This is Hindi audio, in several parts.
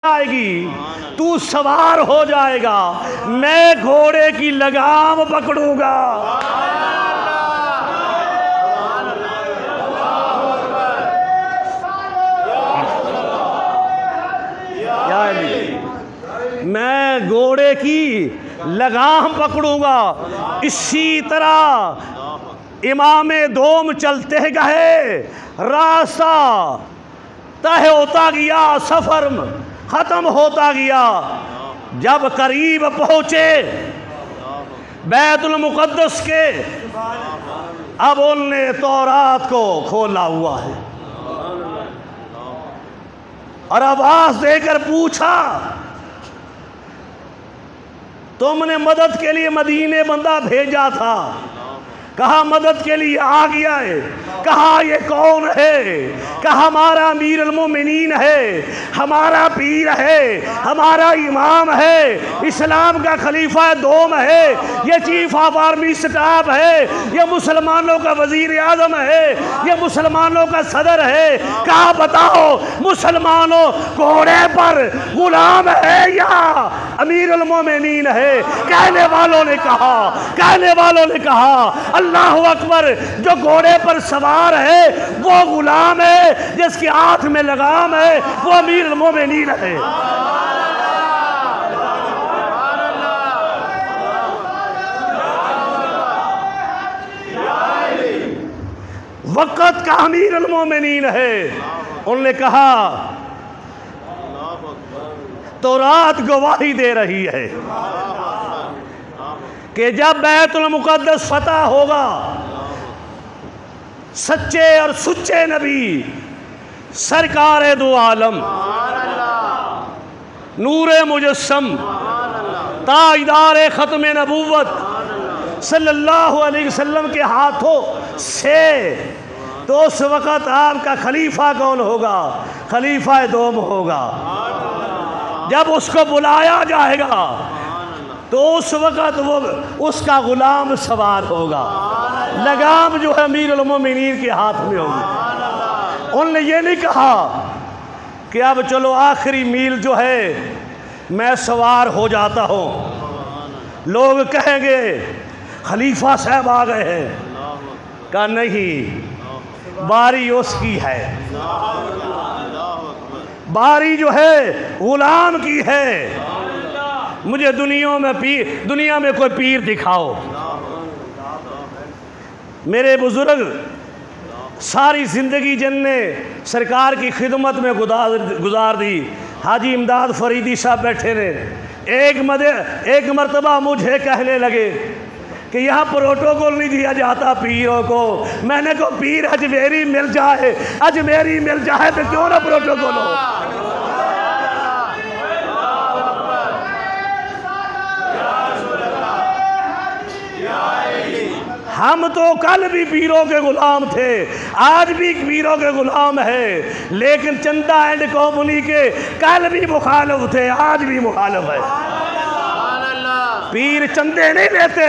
आएगी, तू सवार हो जाएगा, मैं घोड़े की लगाम पकड़ूंगा। मैं घोड़े की लगाम पकड़ूंगा। इसी तरह इमामे दोम चलते गए, रास्ता तय होता गया, सफर खत्म होता गया। जब करीब पहुंचे बैतुल मुक़द्दस के, अब उनने तौरात को खोला हुआ है और आवाज देकर पूछा, तुमने मदद के लिए मदीने बंदा भेजा था, कहा मदद के लिए आ गया है, कहा ये कौन है, कहा हमारा अमीर अल मोमिनीन है, हमारा पीर है, हमारा इमाम है, इस्लाम का खलीफा दोम है, ये चीफ ऑफ आर्मी स्टाफ है, ये मुसलमानों का वजीर आजम है, ये मुसलमानों का सदर है। कहा बताओ मुसलमानों घोड़े पर गुलाम है या अमीर अल मोमिनीन है? कहने वालों ने कहा अल्लाह अकबर, जो घोड़े पर सवार है वो गुलाम है, जिसके हाथ में लगाम है वो अमीर अल मोमिनीन है। वक़्त का अमीर अल मोमिनीन है। उन्होंने कहा तौरात गवाही दे रही है कि जब बैतुल मुक़द्दस फतह होगा, सच्चे और सुच्चे नबी सरकार दो आलम नूरे मुजस्सम ताजदार ख़त्म नबूवत सल्लल्लाहु अलैहि वसल्लम के हाथों से, तो उस वक़्त आपका खलीफा कौन होगा? खलीफा दोम होगा। जब उसको बुलाया जाएगा तो उस वक़्त वो उसका गुलाम सवार होगा, लगाम जो है अमीर अल मोमिनीन के हाथ में होगी। उन्होंने ये नहीं कहा कि अब चलो आखिरी मील जो है मैं सवार हो जाता हूँ, लोग कहेंगे खलीफा साहब आ गए हैं। कहा नहीं, बारी उसकी है, बारी जो है गुलाम की है। मुझे दुनिया में कोई पीर दिखाओ। मेरे बुजुर्ग सारी ज़िंदगी जिनने सरकार की खिदमत में गुजार दी, हाजी इमदाद फरीदी साहब बैठे ने, एक मरतबा मुझे कहने लगे कि यहाँ प्रोटोकॉल नहीं दिया जाता पीरों को। मैंने कहा पीर अजमेरी मिल जाए तो क्यों ना प्रोटोकॉल हो। हम तो कल भी पीरों के गुलाम थे, आज भी पीरों के गुलाम है, लेकिन चंदा एंड कंपनी के कल भी मुखालिफ थे, आज भी मुखालिफ है। पीर चंदे नहीं देते,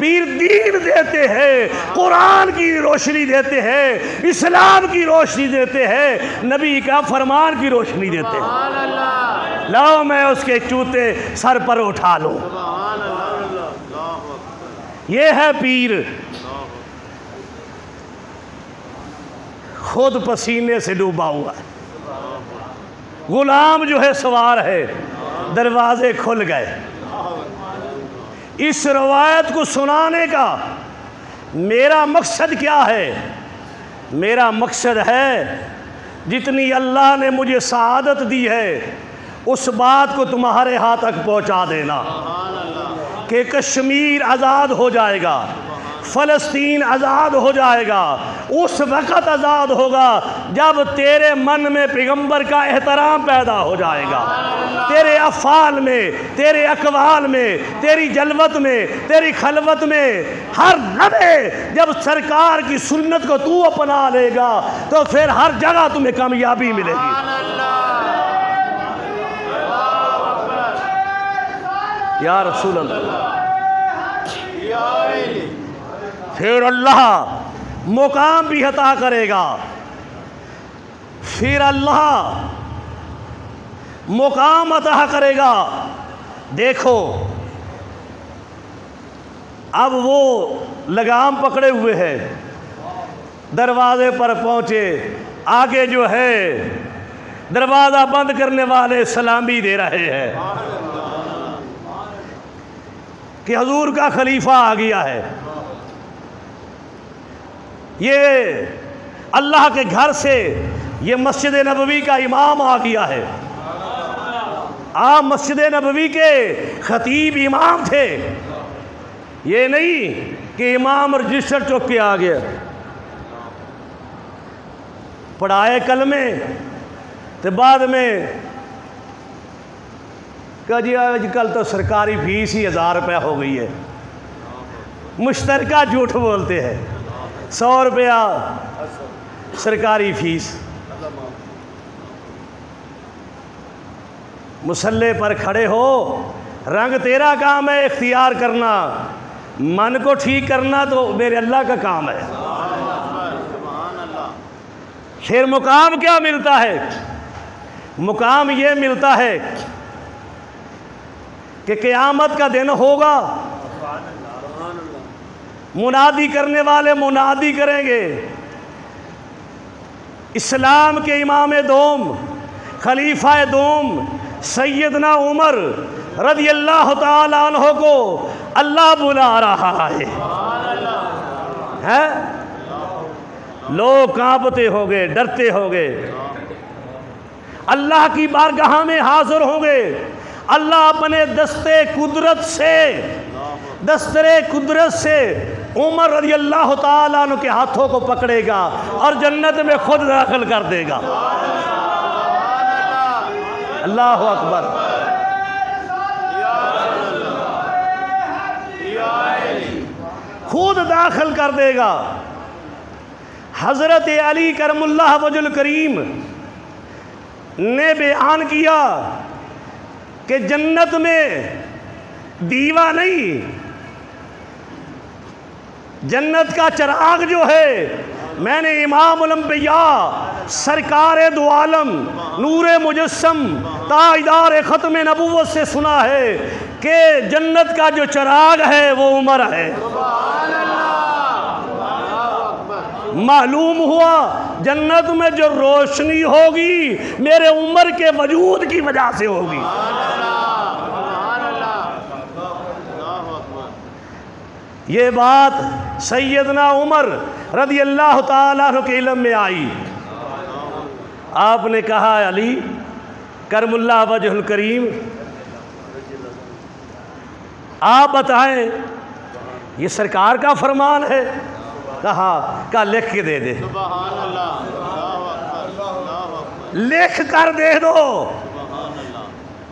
पीर दीन देते हैं, कुरान की रोशनी देते हैं, इस्लाम की रोशनी देते हैं, नबी का फरमान की रोशनी देते हैं। लाओ मैं उसके जूते सर पर उठा लूं। ये है पीर, खुद पसीने से डूबा हुआ है। गुलाम जो है सवार है, दरवाजे खुल गए। इस रवायत को सुनाने का मेरा मकसद क्या है? मेरा मकसद है जितनी अल्लाह ने मुझे सआदत दी है उस बात को तुम्हारे हाथ तक पहुंचा देना कि कश्मीर आज़ाद हो जाएगा, फ़लस्तीन आज़ाद हो जाएगा। उस वक़्त आज़ाद होगा जब तेरे मन में पैगंबर का एहतराम पैदा हो जाएगा, तेरे अफ़ाल में, तेरे अक़वाल में, तेरी जलवत में, तेरी खलवत में, हर लम्हे जब सरकार की सुन्नत को तू अपना लेगा तो फिर हर जगह तुम्हें कामयाबी मिलेगी। या रसूल अल्लाह। फिर अल्लाह मुकाम भी अता करेगा, फिर अल्लाह मुकाम अता करेगा। देखो अब वो लगाम पकड़े हुए हैं, दरवाजे पर पहुंचे, आगे जो है दरवाज़ा बंद करने वाले सलामी दे रहे हैं कि हुजूर का खलीफा आ गया है। ये अल्लाह के घर से ये मस्जिद नबवी का इमाम आ गया है। आप मस्जिद नबवी के खतीब इमाम थे, ये नहीं कि इमाम रजिस्टर चुक के आ गया। पढ़ाए कलमे तो बाद में कहा जी आजकल तो सरकारी फीस ही 1000 रुपया हो गई है। मुश्तरका झूठ बोलते हैं, 100 रुपया सरकारी फीस। मुसल्ले पर खड़े हो, रंग तेरा काम है इख्तियार करना, मन को ठीक करना तो मेरे अल्लाह का काम है। फिर मुकाम क्या मिलता है? मुकाम ये मिलता है कि क़यामत का दिन होगा, मुनादी करने वाले मुनादी करेंगे, इस्लाम के इमाम दोम खलीफा दोम सैयदना उमर रज़ियल्लाहु ताला अन्हु को अल्लाह बुला रहा है। लोग कांपते होंगे, डरते होंगे, अल्लाह की बारगाह में हाजिर होंगे। अल्लाह अपने दस्तरे कुदरत से उमर रज़ियल्लाहु ताला अन्हु के हाथों को पकड़ेगा और जन्नत में खुद दाखिल कर देगा। अल्लाह अकबर। खुद दाखिल कर देगा। हज़रत अली करमुल्लाह वजुल करीम ने बयान किया कि जन्नत में दीवा नहीं, जन्नत का चिराग जो है, मैंने इमामुल अंबिया सरकार दो आलम नूरे मुजस्सम ताजदार ख़त्म नबूवत से सुना है कि जन्नत का जो चिराग है वो उमर है। मालूम हुआ जन्नत में जो रोशनी होगी मेरे उमर के वजूद की वजह से होगी। ये बात सैयदना उमर रज़ियल्लाहु ताला अन्हु के इल्म में आई। आपने कहा अली करमुल्लाह वजहुल करीम, आप बताएं ये सरकार का फरमान है? कहा लिख के दे दे, लिख कर दे दो।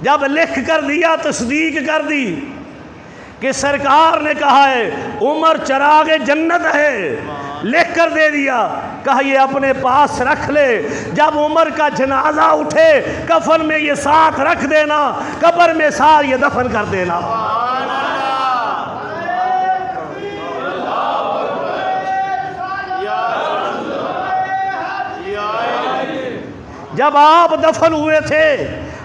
जब लिख कर दिया, तस्दीक कर दी कि सरकार ने कहा है उमर चिराग जन्नत है, लिख कर दे दिया। कहा ये अपने पास रख ले, जब उमर का जनाजा उठे कफन में ये साथ रख देना, कब्र में साथ ये दफन कर देना। जब आप दफन हुए थे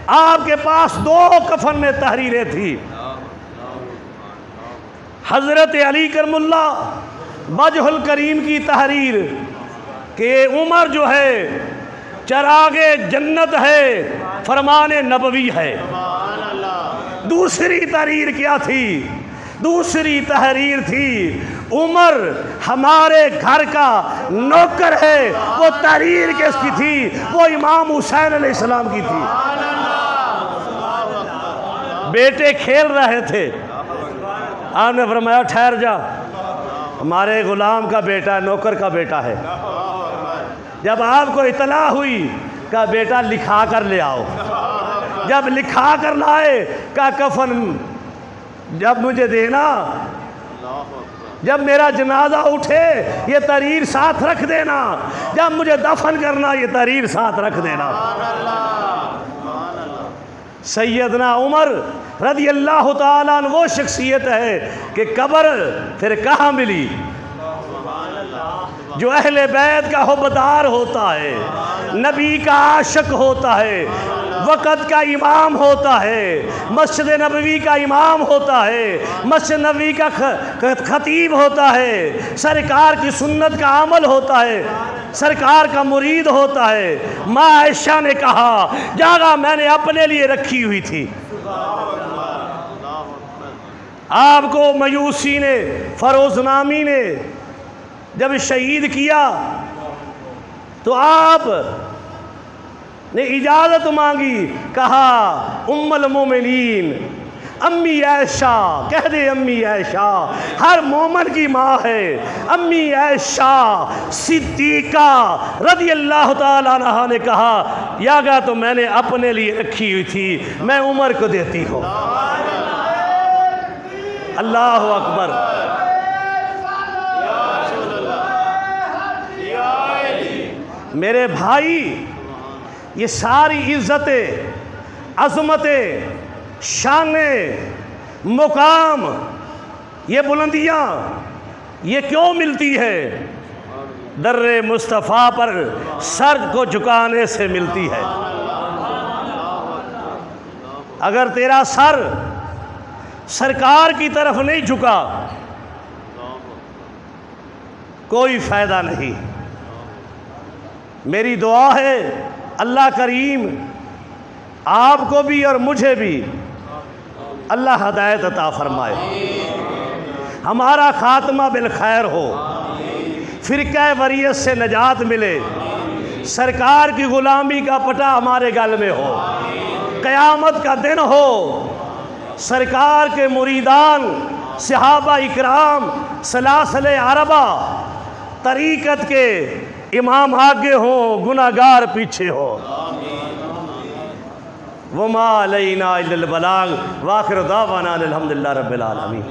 आपके पास 2 कफन में तहरीरें थी। हज़रत अली करमुल्लाह वजहुल करीम की तहरीर कि उमर जो है चिरागे जन्नत है, फरमान नबवी है। दूसरी तहरीर क्या थी? दूसरी तहरीर थी उमर हमारे घर का नौकर है। वो तहरीर किसकी थी? वो इमाम हुसैन अलैहिस्सलाम की थी। बेटे खेल रहे थे, आपने फरमाया ठहर जा, हमारे गुलाम का बेटा, नौकर का बेटा है। जब आपको इतला हुई का बेटा लिखा कर ले आओ। जब लिखा कर लाए का कफन जब मुझे देना, जब मेरा जनाजा उठे ये तहरीर साथ रख देना, जब मुझे दफन करना ये तहरीर साथ रख देना। सैयदना उमर रज़ियल्लाहु ताला अन्हु वो शख्सियत है कि कब्र फिर कहाँ मिली? जो अहले बैत का हुब्बदार होता है, नबी का आशिक होता है, वक़्त का इमाम होता है, मस्जिद नबवी का इमाम होता है, मस्जिद नबवी का खतीब होता है, सरकार की सुन्नत का अमल होता है, सरकार का मुरीद होता है। माँ आयशा ने कहा जगह मैंने अपने लिए रखी हुई थी। आपको मयूसी ने, फरोज़ नामी ने जब शहीद किया तो आप ने इजाज़त मांगी, कहा उम्मुल मोमिनीन अम्मी आयशा, कह दे अम्मी आयशा, हर मोमन की माँ है। अम्मी आयशा सिद्दीक़ा रज़ी अल्लाह ताला अन्हा ने कहा यागा तो मैंने अपने लिए रखी हुई थी, मैं उमर को देती हूँ। अल्लाह अकबर। मेरे भाई, ये सारी इज़्ज़तें, अज़मतें, शानें, मुकाम, ये बुलंदियाँ ये क्यों मिलती है? दर्रे मुस्तफ़ा पर सर को झुकाने से मिलती है। अगर तेरा सर सरकार की तरफ नहीं झुका कोई फ़ायदा नहीं। मेरी दुआ है अल्लाह करीम आपको भी और मुझे भी अल्लाह हदायत अता फरमाए, हमारा खात्मा बिल खैर हो, फ़िरक़ा वरीयत से नजात मिले, सरकार की ग़ुलामी का पटा हमारे गल में हो, क़यामत का दिन हो, सरकार के मुरीदान सहाबा इकराम सलासले अरबा तरीक़त के इमाम आगे हो, गुनाहगार पीछे हो। वमा अलैना इल्लल बलाग, व आखिर दावाना अल्हम्दुलिल्लाहि रब्बिल आलमीन।